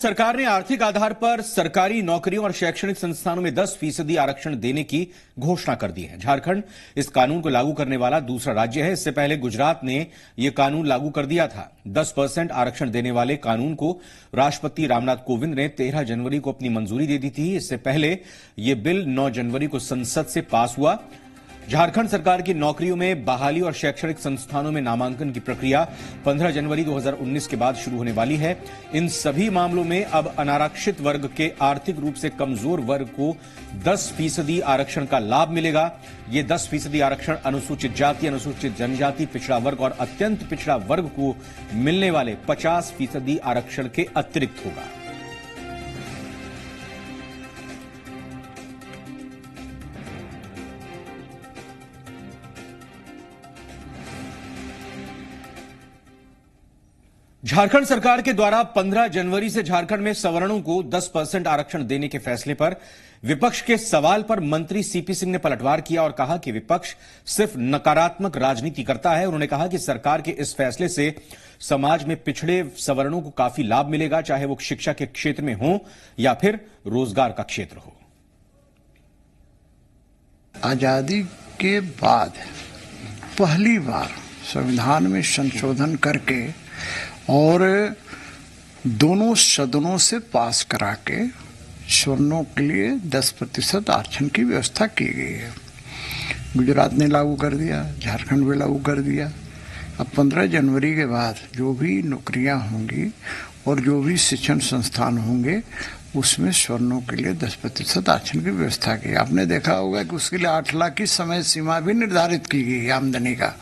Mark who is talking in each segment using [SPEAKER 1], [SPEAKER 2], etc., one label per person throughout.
[SPEAKER 1] सरकार ने आर्थिक आधार पर सरकारी नौकरियों और शैक्षणिक संस्थानों में 10% आरक्षण देने की घोषणा कर दी है। झारखंड इस कानून को लागू करने वाला दूसरा राज्य है। इससे पहले गुजरात ने यह कानून लागू कर दिया था। 10% आरक्षण देने वाले कानून को राष्ट्रपति रामनाथ कोविंद ने 13 जनवरी को अपनी मंजूरी दे दी थी। इससे पहले यह बिल 9 जनवरी को संसद से पास हुआ। झारखंड सरकार की नौकरियों में बहाली और शैक्षणिक संस्थानों में नामांकन की प्रक्रिया 15 जनवरी 2019 के बाद शुरू होने वाली है। इन सभी मामलों में अब अनारक्षित वर्ग के आर्थिक रूप से कमजोर वर्ग को 10% आरक्षण का लाभ मिलेगा। ये 10% आरक्षण अनुसूचित जाति, अनुसूचित जनजाति, पिछड़ा वर्ग और अत्यंत पिछड़ा वर्ग को मिलने वाले 50% आरक्षण के अतिरिक्त होगा। झारखंड सरकार के द्वारा 15 जनवरी से झारखंड में सवर्णों को 10% आरक्षण देने के फैसले पर विपक्ष के सवाल पर मंत्री सीपी सिंह ने पलटवार किया और कहा कि विपक्ष सिर्फ नकारात्मक राजनीति करता है। उन्होंने कहा कि सरकार के इस फैसले से समाज में पिछड़े सवर्णों को काफी लाभ मिलेगा, चाहे वो शिक्षा के क्षेत्र में हो या फिर रोजगार का क्षेत्र हो।
[SPEAKER 2] आजादी के बाद पहली बार संविधान में संशोधन करके और दोनों सदनों से पास करा के सवर्णों के लिए 10% आरक्षण की व्यवस्था की गई है। गुजरात ने लागू कर दिया, झारखंड भी लागू कर दिया। अब 15 जनवरी के बाद जो भी नौकरियां होंगी और जो भी शिक्षण संस्थान होंगे उसमें सवर्णों के लिए 10% आरक्षण की व्यवस्था की। आपने देखा होगा कि उसके लिए 8 लाख की समय सीमा भी निर्धारित की गई है आमदनी का।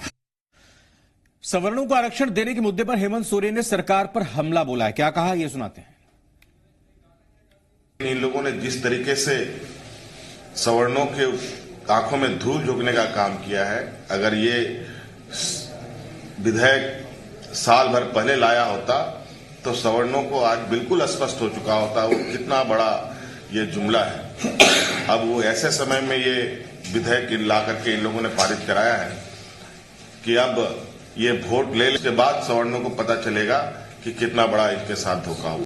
[SPEAKER 1] सवर्णों को आरक्षण देने के मुद्दे पर हेमंत सोरेन ने सरकार पर हमला बोला है। क्या कहा, ये सुनाते हैं।
[SPEAKER 3] इन लोगों ने जिस तरीके से सवर्णों के आंखों में धूल झोंकने का काम किया है, अगर ये विधेयक साल भर पहले लाया होता तो सवर्णों को आज बिल्कुल स्पष्ट हो चुका होता वो कितना बड़ा ये जुमला है। अब वो ऐसे समय में ये विधेयक ला करके इन लोगों ने पारित कराया है कि अब ये वोट ले के बाद सवर्णों को पता चलेगा कि कितना बड़ा इनके साथ धोखा हुआ।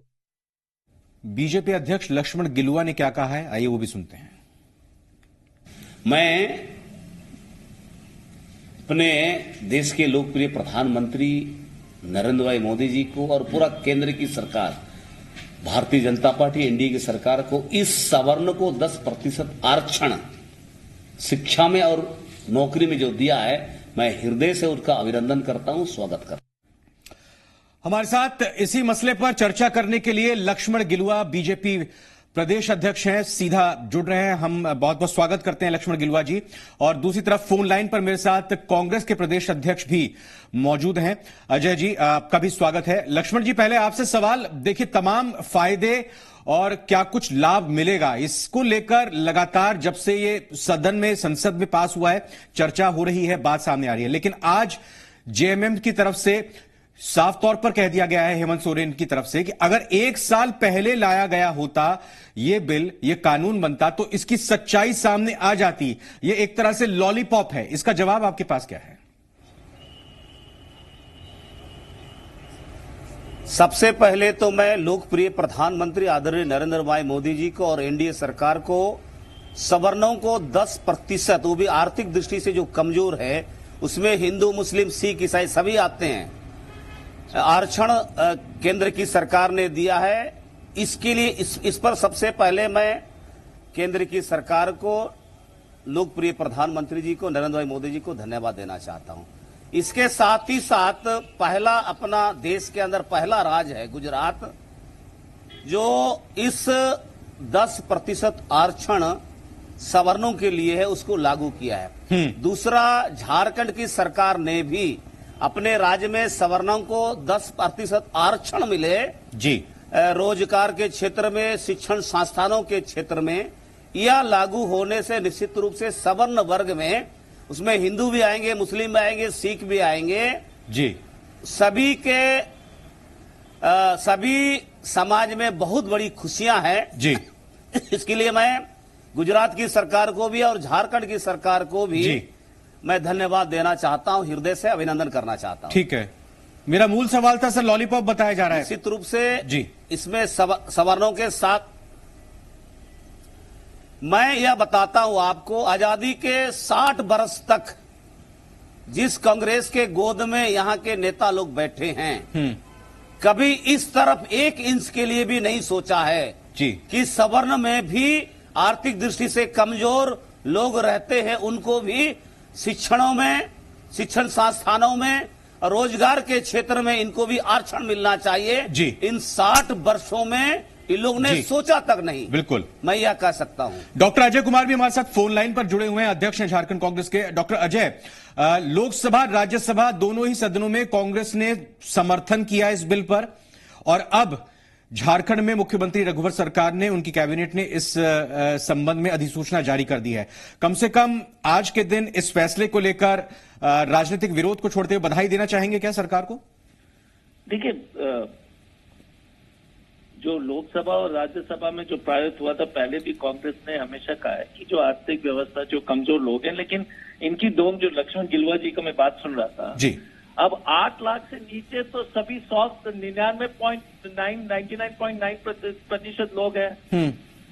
[SPEAKER 1] बीजेपी अध्यक्ष लक्ष्मण गिलुआ ने क्या कहा है, आइए वो भी सुनते हैं।
[SPEAKER 4] मैं अपने देश के लोकप्रिय प्रधानमंत्री नरेंद्र भाई मोदी जी को और पूरा केंद्र की सरकार भारतीय जनता पार्टी एनडीए की सरकार को इस सवर्ण को 10% आरक्षण शिक्षा में और नौकरी में जो दिया है, मैं हृदय से उनका अभिनंदन करता हूं, स्वागत करता हूं।
[SPEAKER 1] हमारे साथ इसी मसले पर चर्चा करने के लिए लक्ष्मण गिलुआ बीजेपी प्रदेश अध्यक्ष हैं, सीधा जुड़ रहे हैं। हम बहुत बहुत स्वागत करते हैं लक्ष्मण गिलुआ जी। और दूसरी तरफ फोन लाइन पर मेरे साथ कांग्रेस के प्रदेश अध्यक्ष भी मौजूद हैं। अजय जी, आपका भी स्वागत है। लक्ष्मण जी, पहले आपसे सवाल, देखिए तमाम फायदे और क्या कुछ लाभ मिलेगा, इसको लेकर लगातार जब से ये सदन में संसद में पास हुआ है चर्चा हो रही है, बात सामने आ रही है। लेकिन आज जेएमएम की तरफ से साफ तौर पर कह दिया गया है, हेमंत सोरेन की तरफ से, कि अगर 1 साल पहले लाया गया होता ये बिल, ये कानून बनता तो इसकी सच्चाई सामने आ जाती। ये एक तरह से लॉलीपॉप है। इसका जवाब आपके पास क्या है?
[SPEAKER 4] सबसे पहले तो मैं लोकप्रिय प्रधानमंत्री आदरणीय नरेंद्र भाई मोदी जी को और एनडीए सरकार को सवर्णों को 10%, वो भी आर्थिक दृष्टि से जो कमजोर है, उसमें हिंदू, मुस्लिम, सिख, ईसाई सभी आते हैं, आरक्षण केंद्र की सरकार ने दिया है। इसके लिए इस पर सबसे पहले मैं केंद्र की सरकार को, लोकप्रिय प्रधानमंत्री जी को, नरेंद्र भाई मोदी जी को धन्यवाद देना चाहता हूं। इसके साथ ही साथ पहला अपना देश के अंदर पहला राज्य है गुजरात, जो इस 10% आरक्षण सवर्णों के लिए है उसको लागू किया है। दूसरा, झारखंड की सरकार ने भी अपने राज्य में सवर्णों को 10% आरक्षण मिले
[SPEAKER 1] जी,
[SPEAKER 4] रोजगार के क्षेत्र में, शिक्षण संस्थानों के क्षेत्र में। यह लागू होने से निश्चित रूप से सवर्ण वर्ग में, उसमें हिंदू भी आएंगे, मुस्लिम भी आएंगे, सिख भी आएंगे
[SPEAKER 1] जी,
[SPEAKER 4] सभी समाज में बहुत बड़ी खुशियां हैं जी। इसके लिए मैं गुजरात की सरकार को भी और झारखंड की सरकार को भी मैं धन्यवाद देना चाहता हूं, हृदय से अभिनंदन करना चाहता हूं।
[SPEAKER 1] ठीक है। मेरा मूल सवाल था सर, लॉलीपॉप बताया जा रहा है।
[SPEAKER 4] निश्चित रूप से
[SPEAKER 1] जी।
[SPEAKER 4] इसमें सवर्णों के साथ मैं यह बताता हूं आपको, आजादी के 60 वर्ष तक जिस कांग्रेस के गोद में यहां के नेता लोग बैठे हैं, कभी इस तरफ 1 इंच के लिए भी नहीं सोचा है
[SPEAKER 1] जी
[SPEAKER 4] कि सवर्ण में भी आर्थिक दृष्टि से कमजोर लोग रहते हैं, उनको भी शिक्षण संस्थानों में, रोजगार के क्षेत्र में इनको भी आरक्षण मिलना चाहिए
[SPEAKER 1] जी।
[SPEAKER 4] इन 60 वर्षों में इन लोग ने
[SPEAKER 1] जी।
[SPEAKER 4] सोचा तक नहीं।
[SPEAKER 1] बिल्कुल,
[SPEAKER 4] मैं यह कह सकता हूं।
[SPEAKER 1] डॉक्टर अजय कुमार भी हमारे साथ फोन लाइन पर जुड़े हुए हैं, अध्यक्ष हैं झारखंड कांग्रेस के। डॉक्टर अजय, लोकसभा राज्यसभा दोनों ही सदनों में कांग्रेस ने समर्थन किया इस बिल पर, और अब झारखंड में मुख्यमंत्री रघुवर सरकार ने, उनकी कैबिनेट ने इस संबंध में अधिसूचना जारी कर दी है। कम से कम आज के दिन इस फैसले को लेकर राजनीतिक विरोध को छोड़ते हुए बधाई देना चाहेंगे क्या सरकार को?
[SPEAKER 5] देखिए, जो लोकसभा और राज्यसभा में जो पारित हुआ था, पहले भी कांग्रेस ने हमेशा कहा है कि जो आर्थिक व्यवस्था, जो कमजोर लोग हैं, लेकिन इनकी डोम जो लक्ष्मण गिलुआ जी का मैं बात सुन रहा था
[SPEAKER 1] जी,
[SPEAKER 5] अब 8 लाख से नीचे तो सभी 99.9% लोग हैं।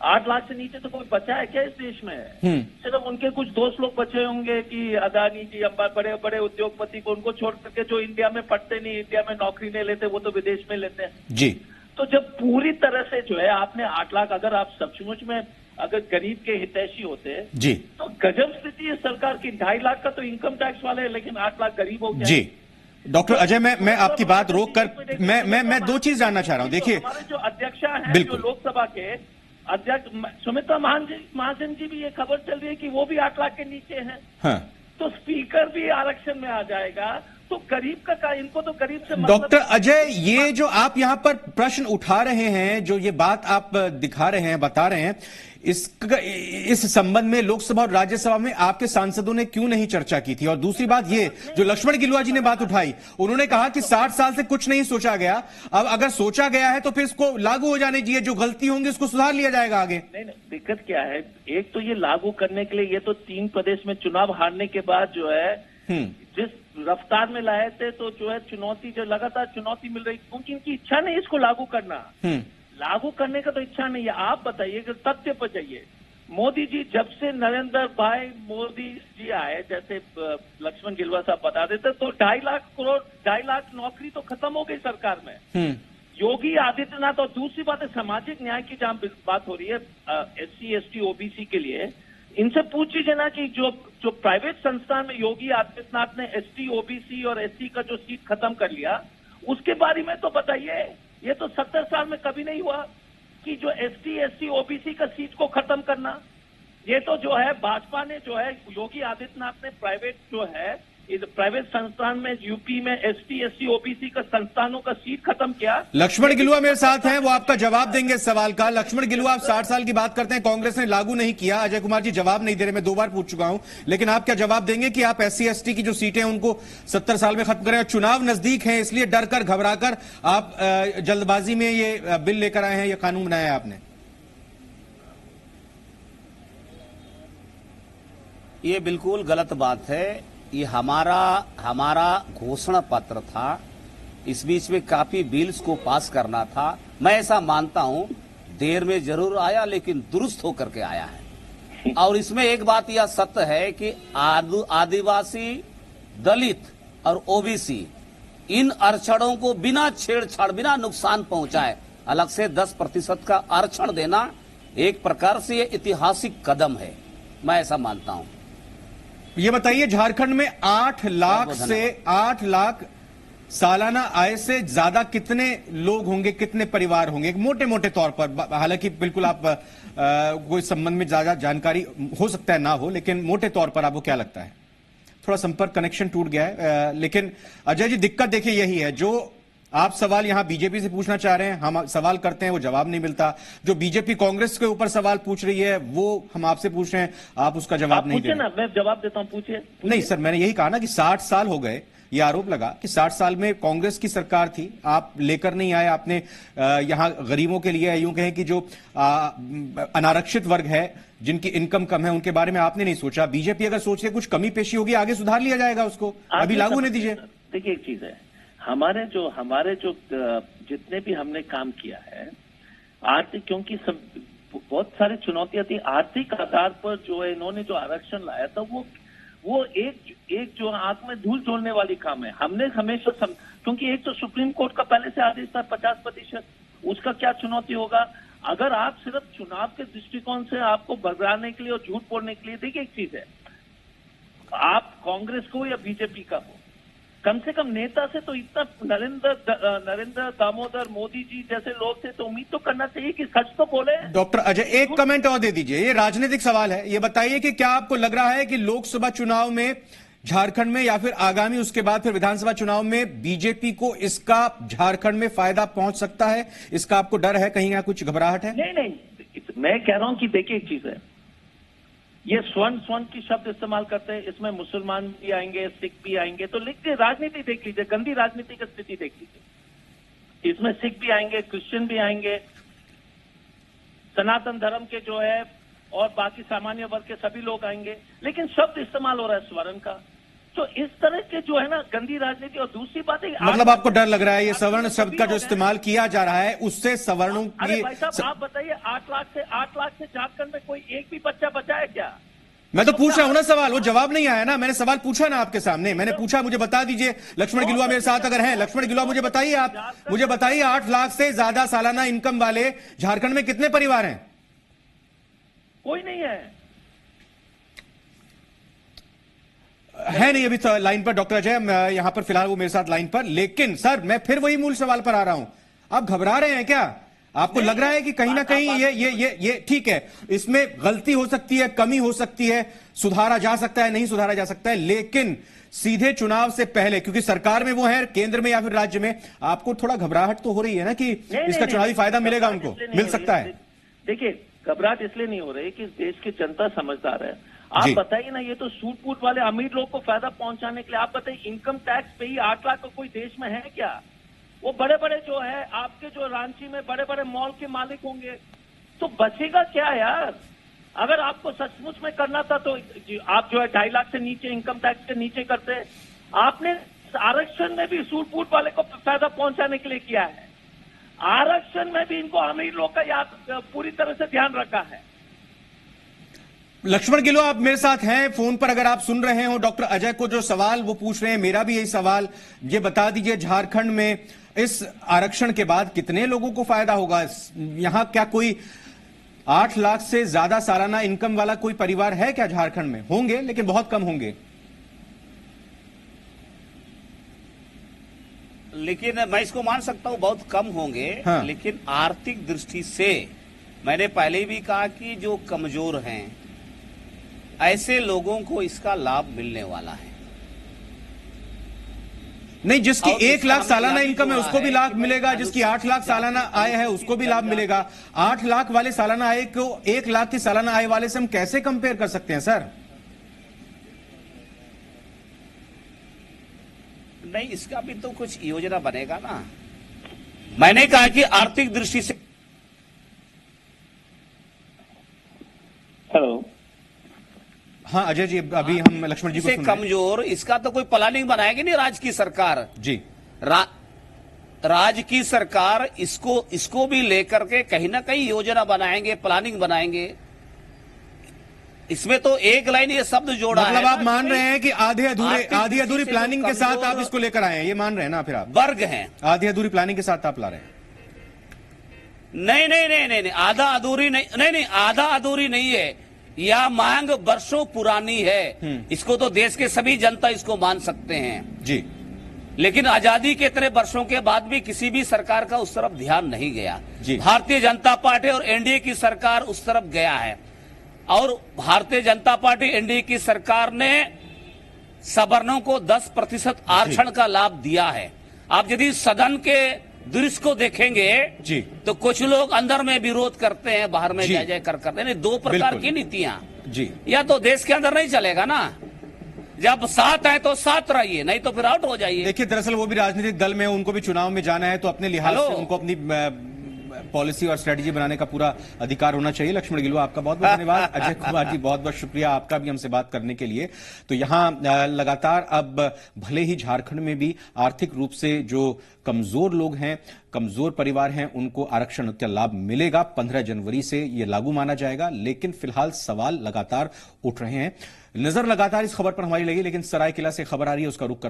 [SPEAKER 5] 8 लाख से नीचे तो कोई बचा है क्या इस देश में? सिर्फ उनके कुछ दोस्त लोग बचे होंगे कि अदानी जी, अंबानी, बड़े बड़े उद्योगपति को, उनको छोड़ करके जो इंडिया में पढ़ते नहीं, इंडिया में नौकरी नहीं लेते, वो तो विदेश में लेते हैं
[SPEAKER 1] जी।
[SPEAKER 5] तो जब पूरी तरह से जो है आपने 8 लाख, अगर आप सचमुच में अगर गरीब के हितैषी होते
[SPEAKER 1] जी,
[SPEAKER 5] तो गजब स्थिति है सरकार की। 2.5 लाख का तो इनकम टैक्स वाले हैं, लेकिन 8 लाख गरीब हो गया।
[SPEAKER 1] जी डॉक्टर अजय, मैं आपकी बात रोक कर मैं 2 चीज जानना चाह रहा हूं। देखिए,
[SPEAKER 5] हमारे जो अध्यक्ष हैं, जो
[SPEAKER 1] बिल्कुल।
[SPEAKER 5] लोकसभा के अध्यक्ष सुमित्रा महाजन जी भी ये खबर चल रही है कि वो भी 8 लाख के नीचे हैं।
[SPEAKER 1] हाँ,
[SPEAKER 5] तो स्पीकर भी आरक्षण में आ जाएगा, तो गरीब का इनको तो गरीब से मतलब।
[SPEAKER 1] डॉक्टर अजय, ये जो आप यहां पर प्रश्न उठा रहे हैं, जो ये बात आप दिखा रहे हैं, बता रहे हैं, इस संबंध में लोकसभा और राज्यसभा में आपके सांसदों ने क्यों नहीं चर्चा की थी? और दूसरी बात, ये जो लक्ष्मण गिलुआ जी ने बात उठाई, उन्होंने कहा कि 60 साल से कुछ नहीं सोचा गया, अब अगर सोचा गया है तो फिर इसको लागू हो जाने दीजिए, जो गलती होंगी उसको सुधार लिया जाएगा आगे।
[SPEAKER 5] नहीं, दिक्कत क्या है, एक तो ये लागू करने के लिए, ये तो 3 प्रदेश में चुनाव हारने के बाद जो है जिस रफ्तार में लाए थे, तो जो है चुनौती, जो लगातार चुनौती मिल रही, क्योंकि इनकी इच्छा नहीं इसको लागू करना। लागू करने का तो इच्छा नहीं है। आप बताइए कि तथ्य पर जाइए, मोदी जी जब से नरेंद्र भाई मोदी जी आए, जैसे लक्ष्मण गिलुआ साहब बता देते, तो 2.5 लाख करोड़, 2.5 लाख नौकरी तो खत्म हो गई सरकार में। योगी आदित्यनाथ, और दूसरी बात है सामाजिक न्याय की जहां बात हो रही है, SC ST OBC के लिए, इनसे पूछ लीजिए ना कि जो प्राइवेट संस्थान में योगी आदित्यनाथ ने ST OBC और SC का जो सीट खत्म कर लिया, उसके बारे में तो बताइए। ये तो 70 साल में कभी नहीं हुआ कि जो ST SC OBC का सीट को खत्म करना। ये तो जो है भाजपा ने, जो है योगी आदित्यनाथ ने प्राइवेट जो है प्राइवेट संस्थान में यूपी में ST SC OBC का संस्थानों का सीट खत्म किया।
[SPEAKER 1] लक्ष्मण गिलुआ मेरे साथ हैं, वो आपका जवाब देंगे इस सवाल का। लक्ष्मण गिलुआ, आप 60 साल की बात करते हैं, कांग्रेस ने लागू नहीं किया, अजय कुमार जी जवाब नहीं दे रहे, मैं 2 बार पूछ चुका हूं, लेकिन आप क्या जवाब देंगे कि आप SC ST की जो सीटें उनको 70 साल में खत्म करें? और चुनाव नजदीक है, इसलिए डर कर, घबरा कर आप जल्दबाजी में ये बिल लेकर आए हैं, ये कानून बनाया है आपने?
[SPEAKER 4] ये बिल्कुल गलत बात है। ये हमारा घोषणा पत्र था, इस बीच में काफी बिल्स को पास करना था। मैं ऐसा मानता हूं, देर में जरूर आया लेकिन दुरुस्त होकर के आया है। और इसमें एक बात यह सत्य है कि आदिवासी, दलित और OBC इन आरक्षणों को बिना छेड़छाड़, बिना नुकसान पहुंचाए अलग से 10% का आरक्षण देना एक प्रकार से ये ऐतिहासिक कदम है, मैं ऐसा मानता हूं।
[SPEAKER 1] ये बताइए, झारखंड में 8 लाख सालाना आय से ज्यादा कितने लोग होंगे, कितने परिवार होंगे मोटे मोटे तौर पर? हालांकि बिल्कुल आप कोई संबंध में ज्यादा जानकारी हो सकता है ना हो, लेकिन मोटे तौर पर आपको क्या लगता है? थोड़ा संपर्क कनेक्शन टूट गया है, लेकिन अजय जी दिक्कत देखिए यही है, जो आप सवाल यहां बीजेपी से पूछना चाह रहे हैं, हम सवाल करते हैं, वो जवाब नहीं मिलता। जो बीजेपी कांग्रेस के ऊपर सवाल पूछ रही है, वो हम आपसे पूछ रहे हैं, आप उसका जवाब नहीं दे रहे।
[SPEAKER 5] ना, मैं जवाब देता हूं, पूछिए।
[SPEAKER 1] नहीं सर, मैंने यही कहा ना कि 60 साल हो गए, ये आरोप लगा कि 60 साल में कांग्रेस की सरकार थी, आप लेकर नहीं आए, आपने यहां गरीबों के लिए, यूं कहें कि जो अनारक्षित वर्ग है, जिनकी इनकम कम है, उनके बारे में आपने नहीं सोचा। बीजेपी अगर सोच के कुछ कमी पेशी होगी, आगे सुधार लिया जाएगा उसको, अभी लागू नहीं दीजिए।
[SPEAKER 5] देखिए, एक चीज है, हमारे जो जितने भी हमने काम किया है आर्थिक, क्योंकि सब बहुत सारी चुनौतियां थी, आर्थिक आधार पर जो है इन्होंने जो आरक्षण लाया था वो एक जो आंख में धूल झोलने वाली काम है। हमने हमेशा क्योंकि एक तो सुप्रीम कोर्ट का पहले से आदेश था 50%, उसका क्या चुनौती होगा अगर आप सिर्फ चुनाव के दृष्टिकोण से आपको भरमाने के लिए और झूठ बोलने के लिए। देखिए एक चीज है, आप कांग्रेस को या बीजेपी का हो, कम से कम नेता से तो इतना नरेंद्र दामोदर मोदी जी जैसे लोग थे तो उम्मीद तो करना चाहिए कि सच तो बोले।
[SPEAKER 1] डॉक्टर अजय, एक कमेंट और दे दीजिए, ये राजनीतिक सवाल है, ये बताइए कि क्या आपको लग रहा है कि लोकसभा चुनाव में झारखंड में या फिर आगामी उसके बाद फिर विधानसभा चुनाव में बीजेपी को इसका झारखंड में फायदा पहुंच सकता है? इसका आपको डर है, कहीं या कुछ घबराहट है?
[SPEAKER 5] नहीं, मैं कह रहा हूं कि देखिए एक चीज है, ये स्वर्ण की शब्द इस्तेमाल करते हैं, इसमें मुसलमान भी आएंगे, सिख भी आएंगे, तो लिखिए राजनीति देख लीजिए, गंदी राजनीति की स्थिति देख लीजिए। इसमें सिख भी आएंगे, क्रिश्चियन भी आएंगे, सनातन धर्म के जो है और बाकी सामान्य वर्ग के सभी लोग आएंगे, लेकिन शब्द इस्तेमाल हो रहा है स्वर्ण का। तो इस तरह के जो है ना गंदी राजनीति। और दूसरी बात है,
[SPEAKER 1] मतलब आपको डर लग रहा है ये सवर्ण शब्द का जो इस्तेमाल किया जा रहा है उससे सवर्णों
[SPEAKER 5] अरे भाई साहब आप बताइए, 8 लाख से झारखंड में कोई एक भी बच्चा बचा है क्या?
[SPEAKER 1] मैं तो पूछ रहा हूं ना सवाल, वो जवाब नहीं आया ना। मैंने सवाल पूछा ना आपके सामने, मैंने पूछा, मुझे बता दीजिए। लक्ष्मण गिलुआ मेरे साथ अगर हैं, लक्ष्मण गिलुआ मुझे बताइए, आप मुझे बताइए 8 लाख से ज्यादा सालाना इनकम वाले झारखंड में कितने परिवार हैं?
[SPEAKER 5] कोई नहीं
[SPEAKER 1] है नहीं अभी तो लाइन पर डॉक्टर अजय, यहां पर फिलहाल वो मेरे साथ लाइन पर। लेकिन सर मैं फिर वही मूल सवाल पर आ रहा हूं, आप घबरा रहे हैं क्या? आपको लग रहा है कि कहीं ना कहीं ये ठीक है, इसमें गलती हो सकती है, कमी हो सकती है, सुधारा जा सकता है, नहीं सुधारा जा सकता है, लेकिन सीधे चुनाव से पहले, क्योंकि सरकार में वो है, केंद्र में या फिर राज्य में, आपको थोड़ा घबराहट तो हो रही है ना कि इसका चुनावी फायदा मिलेगा, उनको मिल सकता है?
[SPEAKER 5] देखिए घबराहट इसलिए नहीं हो रही कि देश की जनता समझदार है। आप बताइए ना, ये तो सूट बूट वाले अमीर लोग को फायदा पहुंचाने के लिए, आप बताइए इनकम टैक्स पे ही 8 लाख का कोई देश में है क्या? वो बड़े बड़े जो है आपके जो रांची में बड़े बड़े मॉल के मालिक होंगे, तो बचेगा क्या यार? अगर आपको सचमुच में करना था तो आप जो है 2.5 लाख से नीचे इनकम टैक्स के नीचे करते। आपने आरक्षण में भी सूट बूट वाले को फायदा पहुंचाने के लिए किया है, आरक्षण में भी इनको अमीर लोग का याद पूरी तरह से ध्यान रखा है।
[SPEAKER 1] लक्ष्मण गिलुआ आप मेरे साथ हैं फोन पर, अगर आप सुन रहे हो डॉक्टर अजय को जो सवाल वो पूछ रहे हैं, मेरा भी यही सवाल, ये बता दीजिए झारखंड में इस आरक्षण के बाद कितने लोगों को फायदा होगा? यहां क्या कोई 8 लाख से ज्यादा सालाना इनकम वाला कोई परिवार है क्या झारखंड में? होंगे, लेकिन बहुत कम होंगे।
[SPEAKER 4] लेकिन मैं इसको मान सकता हूं बहुत कम होंगे।
[SPEAKER 1] हाँ।
[SPEAKER 4] लेकिन आर्थिक दृष्टि से मैंने पहले भी कहा कि जो कमजोर हैं ऐसे लोगों को इसका लाभ मिलने वाला है।
[SPEAKER 1] नहीं, जिसकी 1 लाख सालाना
[SPEAKER 4] यह भी
[SPEAKER 1] इनकम है
[SPEAKER 4] जुड़ा
[SPEAKER 1] उसको भी
[SPEAKER 4] है
[SPEAKER 1] लाभ
[SPEAKER 4] कि
[SPEAKER 1] मिलेगा, जिसकी 8 लाख सालाना आय है उसको भी लाभ मिलेगा। 8 लाख वाले सालाना आय को 1 लाख की सालाना आय वाले से हम कैसे कंपेयर कर सकते हैं सर?
[SPEAKER 4] नहीं, इसका भी तो कुछ योजना बनेगा ना। मैंने कहा कि आर्थिक दृष्टि से।
[SPEAKER 5] हेलो,
[SPEAKER 1] हाँ अजय जी, अभी हम लक्ष्मण जी को
[SPEAKER 4] से
[SPEAKER 1] सुन रहे हैं।
[SPEAKER 4] कमजोर, इसका तो कोई प्लानिंग बनाएगी नहीं राज्य की सरकार
[SPEAKER 1] जी।
[SPEAKER 4] राज्य की सरकार इसको भी लेकर के कहीं ना कहीं योजना बनाएंगे, प्लानिंग बनाएंगे। इसमें तो एक लाइन ये शब्द जोड़ा है,
[SPEAKER 1] मतलब आप
[SPEAKER 4] ना
[SPEAKER 1] मान
[SPEAKER 4] कि
[SPEAKER 1] रहे हैं कि आधी अधूरी
[SPEAKER 4] दृष्टि से
[SPEAKER 1] प्लानिंग
[SPEAKER 4] जो
[SPEAKER 1] के साथ आप
[SPEAKER 4] कमजोर
[SPEAKER 1] इसको लेकर आए हैं, ये मान रहे हैं ना फिर आप?
[SPEAKER 4] वर्ग हैं,
[SPEAKER 1] आधी अधूरी प्लानिंग के साथ आप ला रहे हैं?
[SPEAKER 4] नहीं, आधा अधूरी नहीं, आधा अधूरी नहीं है। यह मांग वर्षों पुरानी है, इसको तो देश के सभी जनता इसको मान सकते हैं
[SPEAKER 1] जी।
[SPEAKER 4] लेकिन आजादी के इतने वर्षों के बाद भी किसी भी सरकार का उस तरफ ध्यान नहीं गया।
[SPEAKER 1] जी।
[SPEAKER 4] भारतीय जनता पार्टी और एनडीए की सरकार उस तरफ गया है, और भारतीय जनता पार्टी एनडीए की सरकार ने सवर्णों को 10% आरक्षण का लाभ दिया है। आप यदि सदन के दृश्य को देखेंगे
[SPEAKER 1] जी,
[SPEAKER 4] तो कुछ लोग अंदर में विरोध करते हैं, बाहर में
[SPEAKER 1] जी।
[SPEAKER 4] जय जयकार करते हैं। 2 प्रकार की नीतियां
[SPEAKER 1] जी,
[SPEAKER 4] या तो देश के अंदर नहीं चलेगा ना। जब साथ है तो साथ रहिए, नहीं तो फिर आउट हो जाइए।
[SPEAKER 1] देखिए दरअसल वो भी राजनीतिक दल में, उनको भी चुनाव में जाना है, तो अपने लिहाज से उनको अपनी पॉलिसी और स्ट्रेटेजी बनाने का पूरा अधिकार होना चाहिए। लक्ष्मण गिलुआ, आपका बहुत बहुत धन्यवाद। अजय कुमार जी, बहुत बहुत शुक्रिया आपका भी हमसे बात करने के लिए। तो यहां लगातार अब भले ही झारखंड में भी आर्थिक रूप से जो कमजोर लोग हैं, कमजोर परिवार हैं, उनको आरक्षण का लाभ मिलेगा। 15 जनवरी से यह लागू माना जाएगा, लेकिन फिलहाल सवाल लगातार उठ रहे हैं। नजर लगातार इस खबर पर हमारी लगी, लेकिन सरायकेला से खबर आ रही है, उसका रुख करते